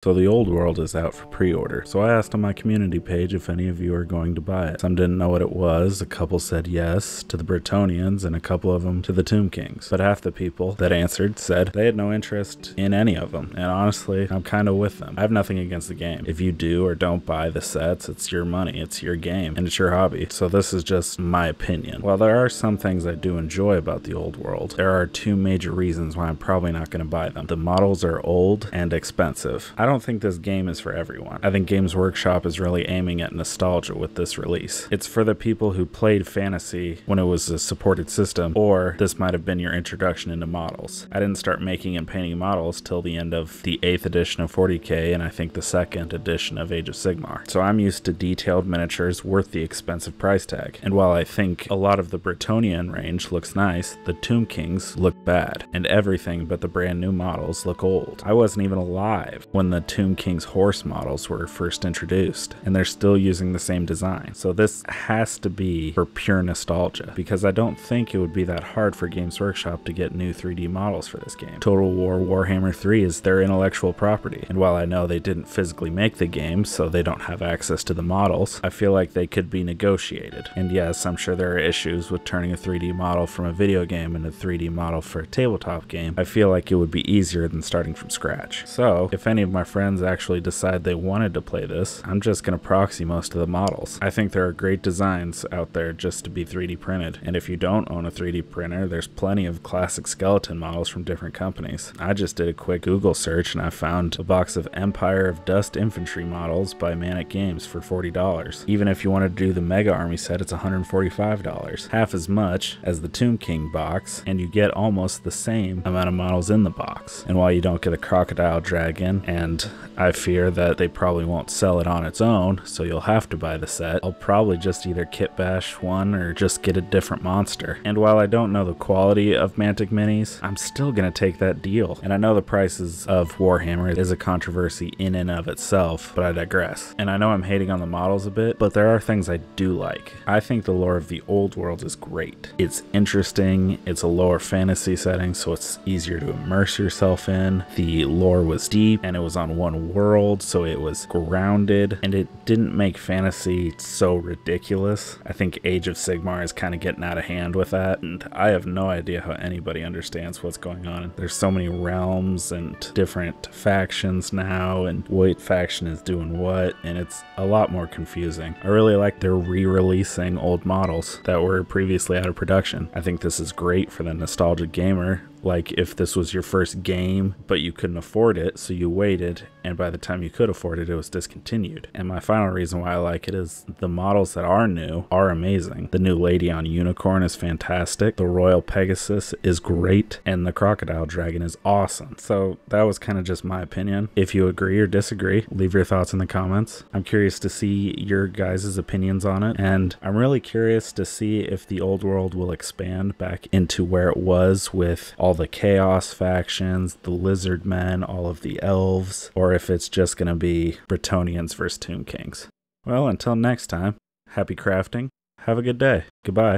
So the old world is out for pre-order. So I asked on my community page if any of you are going to buy it. Some didn't know what it was. A couple said yes to the Bretonnians and a couple of them to the Tomb Kings. But half the people that answered said they had no interest in any of them. And honestly, I'm kind of with them. I have nothing against the game. If you do or don't buy the sets, it's your money, it's your game, and it's your hobby. So this is just my opinion. While there are some things I do enjoy about the old world, there are two major reasons why I'm probably not going to buy them. The models are old and expensive. I don't think this game is for everyone. I think Games Workshop is really aiming at nostalgia with this release. It's for the people who played Fantasy when it was a supported system, or this might have been your introduction into models. I didn't start making and painting models till the end of the 8th edition of 40k and I think the 2nd edition of Age of Sigmar. So I'm used to detailed miniatures worth the expensive price tag. And while I think a lot of the Bretonnian range looks nice, the Tomb Kings look bad, and everything but the brand new models look old. I wasn't even alive when the Tomb King's horse models were first introduced, and they're still using the same design. So this has to be for pure nostalgia, because I don't think it would be that hard for Games Workshop to get new 3D models for this game. Total War Warhammer 3 is their intellectual property, and while I know they didn't physically make the game, so they don't have access to the models, I feel like they could be negotiated. And yes, I'm sure there are issues with turning a 3D model from a video game into a 3D model for a tabletop game. I feel like it would be easier than starting from scratch. So if any of my friends actually decide they wanted to play this, I'm just going to proxy most of the models. I think there are great designs out there just to be 3D printed, and if you don't own a 3D printer, there's plenty of classic skeleton models from different companies. I just did a quick Google search and I found a box of Empire of Dust infantry models by Manic Games for $40. Even if you wanted to do the Mega Army set, it's $145. Half as much as the Tomb King box, and you get almost the same amount of models in the box. And while you don't get a crocodile dragon, and I fear that they probably won't sell it on its own, so you'll have to buy the set, I'll probably just either kit bash one or just get a different monster. And while I don't know the quality of Mantic Minis, I'm still gonna take that deal. And I know the prices of Warhammer is a controversy in and of itself, but I digress. And I know I'm hating on the models a bit, but there are things I do like. I think the lore of the old world is great. It's interesting, it's a lower fantasy setting, so it's easier to immerse yourself in. The lore was deep, and it was on one world, so it was grounded, and it didn't make fantasy so ridiculous. I think Age of Sigmar is kind of getting out of hand with that, and I have no idea how anybody understands what's going on. There's so many realms and different factions now, and what faction is doing what, and it's a lot more confusing. I really like they're re-releasing old models that were previously out of production. I think this is great for the nostalgic gamer. Like if this was your first game, but you couldn't afford it, so you waited, and by the time you could afford it, it was discontinued. And my final reason why I like it is the models that are new are amazing. The new Lady on Unicorn is fantastic, the Royal Pegasus is great, and the Crocodile Dragon is awesome. So that was kind of just my opinion. If you agree or disagree, leave your thoughts in the comments. I'm curious to see your guys' opinions on it, and I'm really curious to see if the old world will expand back into where it was with all the Chaos factions, the Lizard Men, all of the elves, or if it's just going to be Bretonnians versus Tomb Kings. Well, until next time, happy crafting, have a good day, goodbye.